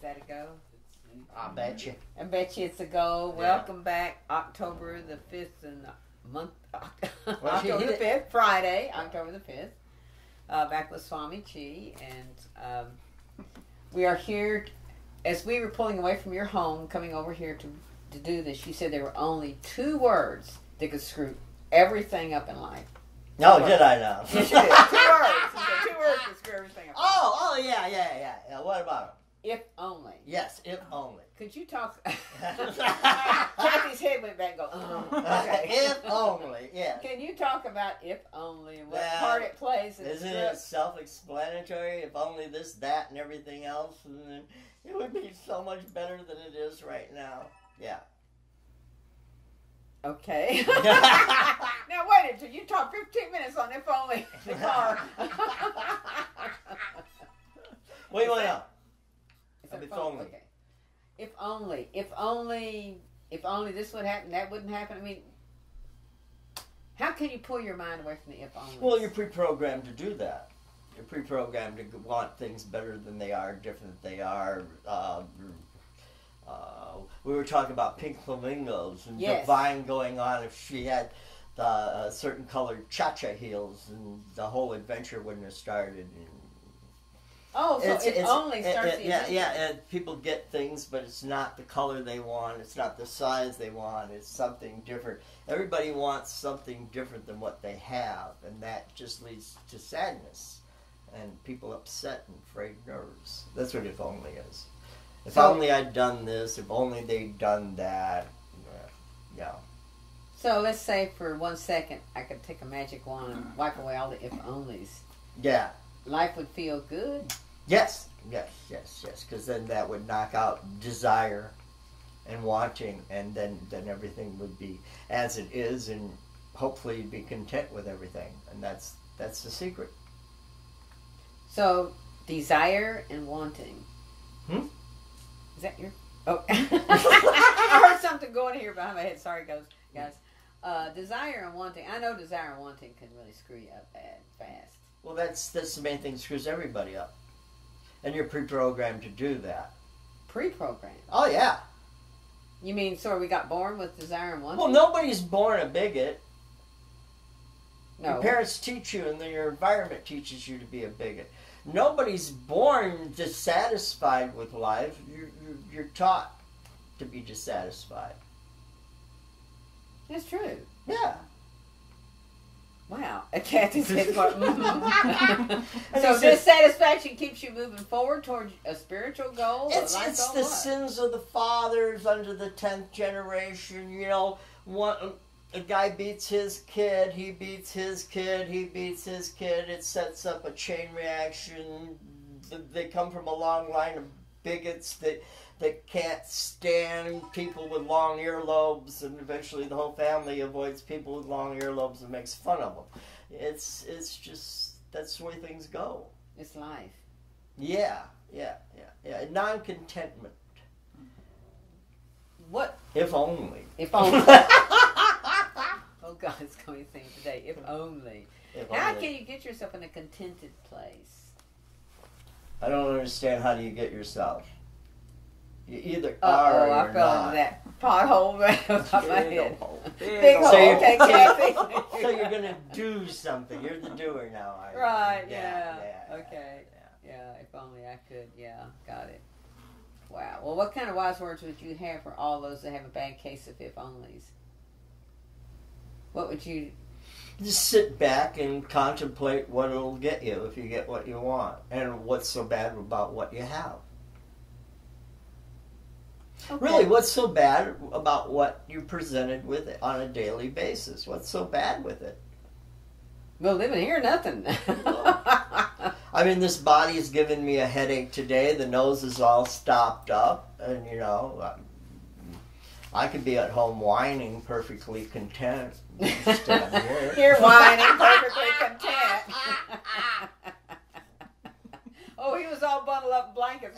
that a go? I bet you. I bet you it's a go. Yeah. Welcome back, October the 5th in the month. Well, October the 5th, Friday, October the 5th. Back with Swami G. And we are here, as we were pulling away from your home, coming over here to do this, you said there were only 2 words that could screw everything up in life. No, did I now? Yes, you did. 2 words. You said 2 words to screw everything up. Oh, yeah. What about it? If only. Yes, if only. Could you talk? Kathy's head went back and go, okay. If only, yeah. Can you talk about if only and what part it plays in Isn't the it self-explanatory? If only this, that, and everything else, and then it would be so much better than it is right now. Yeah. Okay. Now wait until you talk 15 minutes on if only the car. What do you want to know? If only. Okay. If only this would happen, that wouldn't happen. I mean, how can you pull your mind away from the if only? Well, you're pre-programmed to do that. You're pre-programmed to want things better than they are, different than they are. We were talking about pink flamingos and Divine going on. If she had the certain colored cha-cha heels, and the whole adventure wouldn't have started. Oh, so it only starts the adventure. Yeah, and people get things, but it's not the color they want, it's not the size they want, it's something different. Everybody wants something different than what they have, and that just leads to sadness, and people upset and frayed nerves. That's what if only is. If only I'd done this, if only they'd done that, yeah. So let's say for 1 second I could take a magic wand and wipe away all the if onlys. Yeah. Life would feel good. Yes, because then that would knock out desire and wanting, and then everything would be as it is, and hopefully be content with everything, and that's the secret. So, desire and wanting. Is that your... Oh. I heard something going here behind my head. Sorry, guys. Desire and wanting. I know desire and wanting can really screw you up bad, fast. Well, that's the main thing that screws everybody up. And you're pre-programmed to do that. Pre-programmed? Oh, yeah. You mean, so we got born with desire and wanting? Well, nobody's born a bigot. No. Your parents teach you, and then your environment teaches you to be a bigot. Nobody's born dissatisfied with life. You're taught to be dissatisfied. That's true. Yeah. Wow. Kathy's head going, So dissatisfaction keeps you moving forward towards a spiritual goal? It's the sins of the fathers under the 10th generation. You know, a guy beats his kid, he beats his kid, he beats his kid. It sets up a chain reaction. They come from a long line of bigots that can't stand people with long earlobes, and eventually the whole family avoids people with long earlobes and makes fun of them. It's just, that's the way things go. It's life. Yeah. Non-contentment. What? If only. If only. Oh God, it's going to sing today. If only. How can you get yourself in a contented place? I don't understand. How do you get yourself? You either are or you're I fell not. into that pothole right on my head. Big hole. hole. Okay, Kathy. So you're going to do something. You're the doer now. Right, yeah. Okay. Yeah, if only I could. Yeah, got it. Wow. Well, what kind of wise words would you have for all those that have a bad case of if-onlys? What would you... Just sit back and contemplate what it'll get you if you get what you want. And what's so bad about what you have. Okay. Really, what's so bad about what you're presented with on a daily basis? What's so bad with it? Well, living here, nothing. I mean, this body is giving me a headache today. The nose is all stopped up. And, you know, I could be at home whining, perfectly content. You're whining, perfectly content. Oh, he was all bundled up in blankets.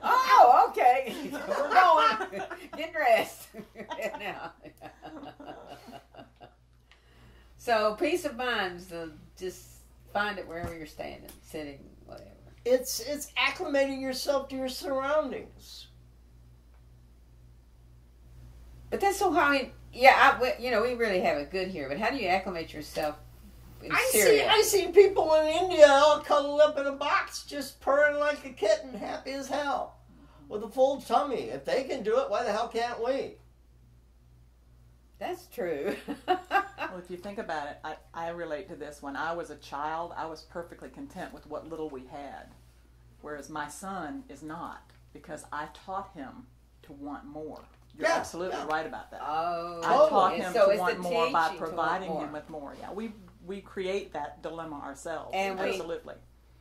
Oh, okay. We're going. Get dressed. Now. So, peace of mind. So just find it wherever you're standing, sitting, whatever. it's acclimating yourself to your surroundings. But that's so hard. Yeah, we really have it good here. But how do you acclimate yourself in Syria? I see people in India all cuddled up in a box, just purring like a kitten, happy as hell, with a full tummy. If they can do it, why the hell can't we? That's true. Well, if you think about it, I relate to this. When I was a child, I was perfectly content with what little we had, whereas my son is not, because I taught him to want more. You're absolutely right about that. Oh, I taught him so to want more by providing more. him with more. Yeah, we create that dilemma ourselves. And absolutely.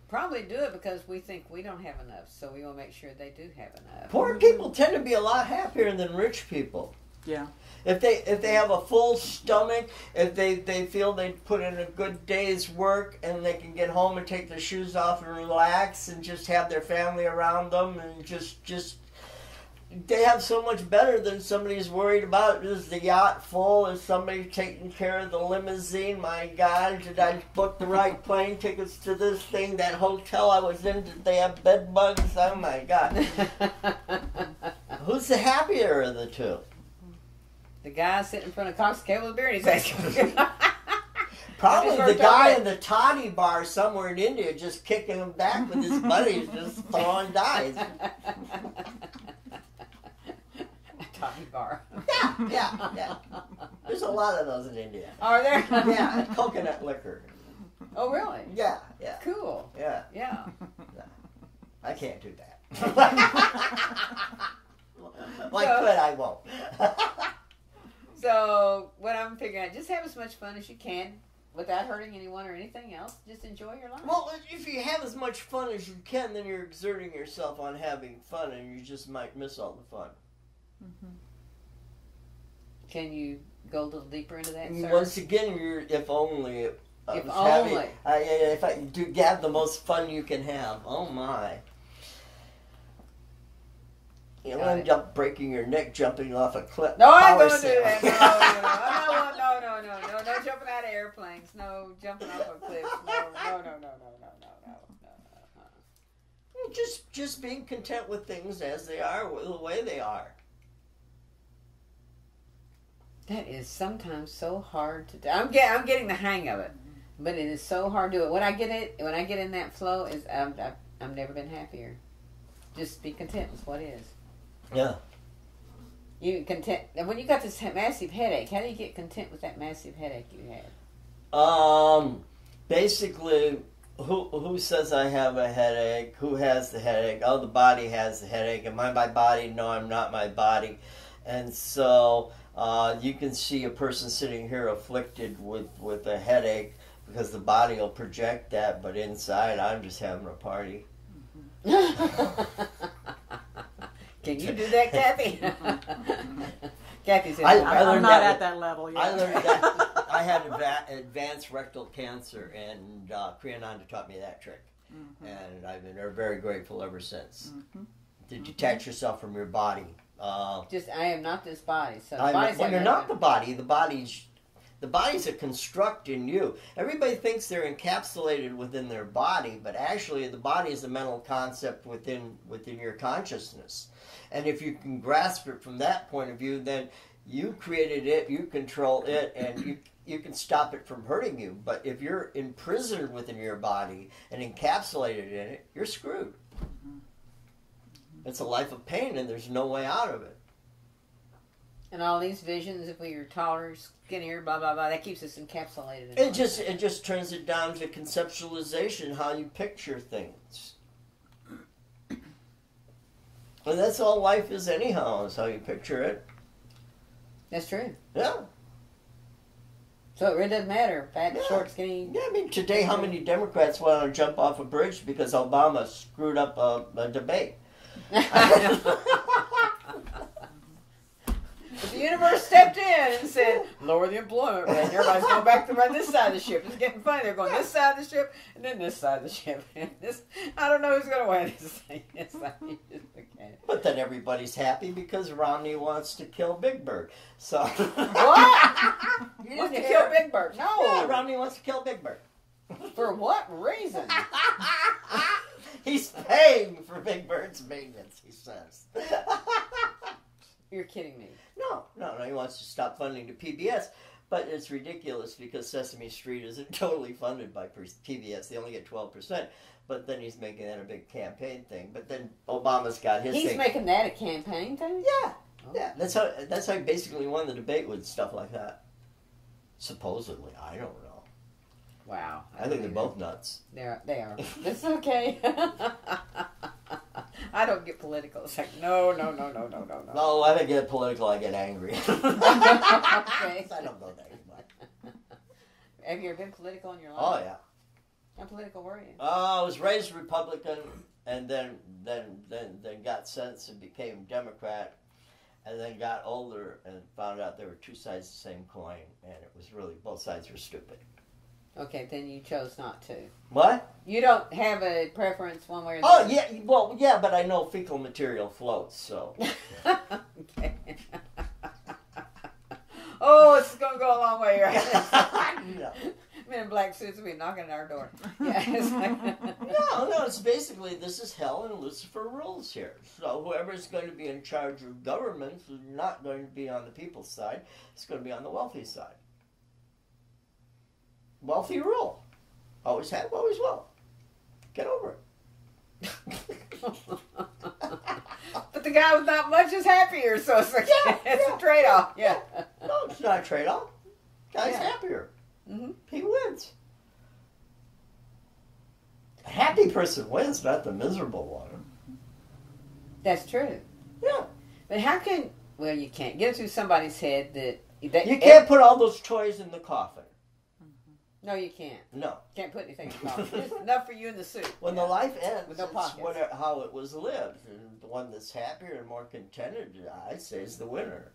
Probably do it because we think we don't have enough, so we will make sure they do have enough. Poor people tend to be a lot happier than rich people. Yeah. If they have a full stomach, if they feel they put in a good day's work and they can get home and take their shoes off and relax and just have their family around them and just they have so much better than somebody who's worried about, is the yacht full? Is somebody taking care of the limousine? My God, did I book the right plane tickets to this thing? That hotel I was in, did they have bed bugs? Oh my God. Who's the happier of the two? The guy sitting in front of Cox Cable with a beer in his face. Probably the guy in the toddy bar somewhere in India just kicking him back with his buddies, just throwing dice. Toddy bar. Yeah. There's a lot of those in India. Are there? Yeah, coconut liquor. Oh, really? Yeah. Cool. Yeah. I can't do that. Well, I could, I won't. So, what I'm figuring out, just have as much fun as you can without hurting anyone or anything else. Just enjoy your life. Well, if you have as much fun as you can, then you're exerting yourself on having fun, and you just might miss all the fun. Mm-hmm. Can you go a little deeper into that, sir? Once again, if only. If only. If I do have the most fun you can have. Oh my. You'll end up breaking your neck jumping off a cliff. No, I ain't going to do that. No, no jumping out of airplanes. No jumping off of cliffs. No. Just being content with things as they are, the way they are. That is sometimes so hard to do. I'm getting the hang of it, but it is so hard to do it. When I get in that flow, I've never been happier. Just be content with what is. Yeah. You content. And when you got this massive headache, how do you get content with that massive headache you had? Basically, who says I have a headache? Who has the headache? Oh, the body has the headache. Am I my body? No, I'm not my body. And so you can see a person sitting here afflicted with a headache because the body will project that, but inside I'm just having a party. Can you do that, Kathy? Kathy said, I'm not at that level yet. I learned that. I had advanced rectal cancer, and Kaliananda taught me that trick. Mm-hmm. And I've been very grateful ever since. Mm-hmm. To detach yourself from your body. I am not this body. So you're not the body. The body's a construct in you. Everybody thinks they're encapsulated within their body, but actually the body is a mental concept within your consciousness. And if you can grasp it from that point of view, then you created it, you control it, and you can stop it from hurting you. But if you're imprisoned within your body and encapsulated in it, you're screwed. It's a life of pain, and there's no way out of it. And all these visions, if we are taller, skinnier, blah, blah, blah, that keeps us encapsulated. It just turns it down to conceptualization, how you picture things. And that's all life is anyhow, is how you picture it. That's true. Yeah. So it really doesn't matter, fat, short, skinny. Yeah, I mean, today how many Democrats want to jump off a bridge because Obama screwed up a debate? But the universe stepped in and said, lower the employment rate. And everybody's going back to run this side of the ship. It's getting funny. They're going this side of the ship and then this side of the ship. And I don't know who's going to win this thing. But then everybody's happy because Romney wants to kill Big Bird. So what? You want to kill Big Bird? No. Yeah, Romney wants to kill Big Bird. For what reason? He's paying for Big Bird's maintenance, he says. You're kidding me. No. He wants to stop funding to PBS. But it's ridiculous because Sesame Street isn't totally funded by PBS. They only get 12%. But then he's making that a big campaign thing. But then Obama's got his thing. He's making that a campaign thing? Yeah. Oh. Yeah. That's how he basically won the debate with stuff like that. Supposedly. I don't know. Wow. I think they're both nuts. They are. It's okay. I don't get political. It's like, no. No, I don't get political. I get angry. Okay. I don't know that anymore. Have you ever been political in your life? Oh, yeah. How political were you? I was raised Republican and then got sense and became Democrat. And then got older and found out there were two sides of the same coin. And it was really, both sides were stupid. Okay, then you chose not to. What? You don't have a preference one way or the Oh, other? yeah. Well, yeah, but I know fecal material floats, so. Okay. Oh, it's going to go a long way, right? No. Men in black suits will be knocking at our door. Yeah, No, it's basically, this is hell and Lucifer rules here. So whoever's going to be in charge of government is not going to be on the people's side. It's going to be on the wealthy side. Wealthy rule. Always have, always will. Get over it. But the guy with not much is happier, so it's like, it's a trade-off. Yeah. No, it's not a trade-off. Guy's Yeah. happier. Mm-hmm. He wins. A happy person wins, not the miserable one. That's true. Yeah. But how can, well, you can't get it through somebody's head that You can't put all those toys in the coffin. No, you can't. No. Can't put anything in the coffin. Just enough for you in the suit. When the life ends, With no it's pockets. how it was lived. And the one that's happier and more contented, I'd say, is the winner.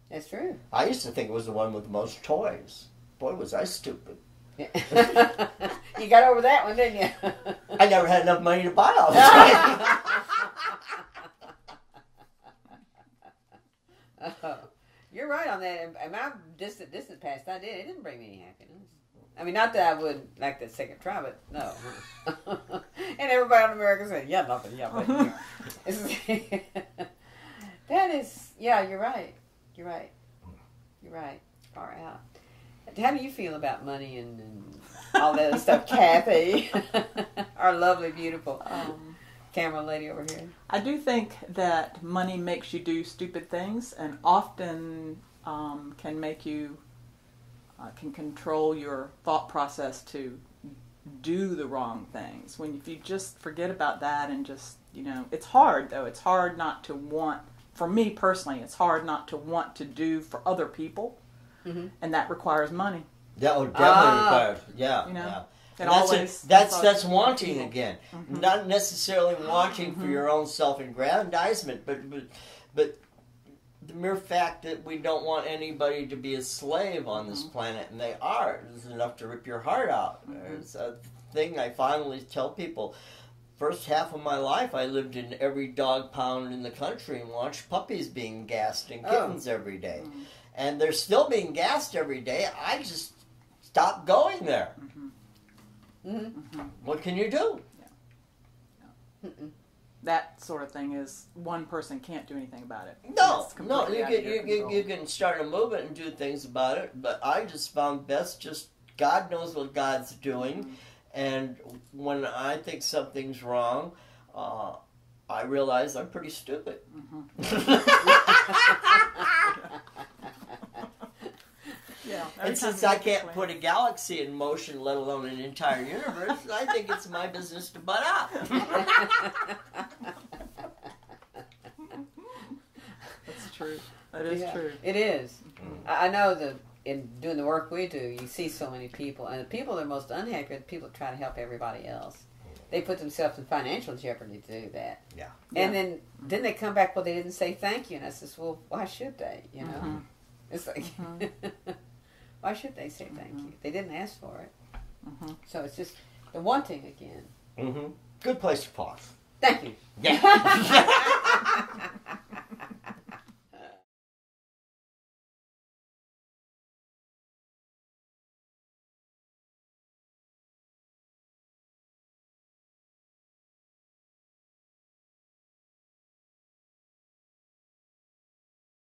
That's true. I used to think it was the one with the most toys. Boy, was I stupid. Yeah. You got over that one, didn't you? I never had enough money to buy all the toys. Oh, you're right on that. In my distant past, I did. It didn't bring me any happiness. I mean, not that I would like the second try, but no. And everybody in America said, yeah, nothing, yeah, but that is, yeah, you're right. You're right. You're right. Far out. How do you feel about money and all that other stuff, Kathy? Our lovely, beautiful camera lady over here. I do think that money makes you do stupid things, and often can make you can control your thought process to do the wrong things. If you just forget about that and just, it's hard though. It's hard not to want. For me personally, it's hard not to want to do for other people, and that requires money. That would definitely require, yeah. Yeah. That's wanting again. Not necessarily wanting for your own self-aggrandizement, but the mere fact that we don't want anybody to be a slave on this planet, and they are, is enough to rip your heart out. It's a thing I finally tell people. First half of my life, I lived in every dog pound in the country and watched puppies being gassed and kittens every day. And they're still being gassed every day. I just stopped going there. What can you do? That sort of thing is, one person can't do anything about it. No, It's completely out of your control. you can start a movement and do things about it, but I just found best just God knows what God's doing, and when I think something's wrong, I realize I'm pretty stupid. Yeah, And since I can't put a galaxy in motion, let alone an entire universe, I think it's my business to butt out. That's true. That is true. It is. I know that in doing the work we do, you see so many people, and the people that are most unhappy are the people that try to help everybody else. They put themselves in financial jeopardy to do that. Yeah. And then they come back, well, they didn't say thank you. And I says, well, why should they? It's like, why should they say thank you? They didn't ask for it. So it's just the wanting again. Good place to pause. Thank you. Yeah.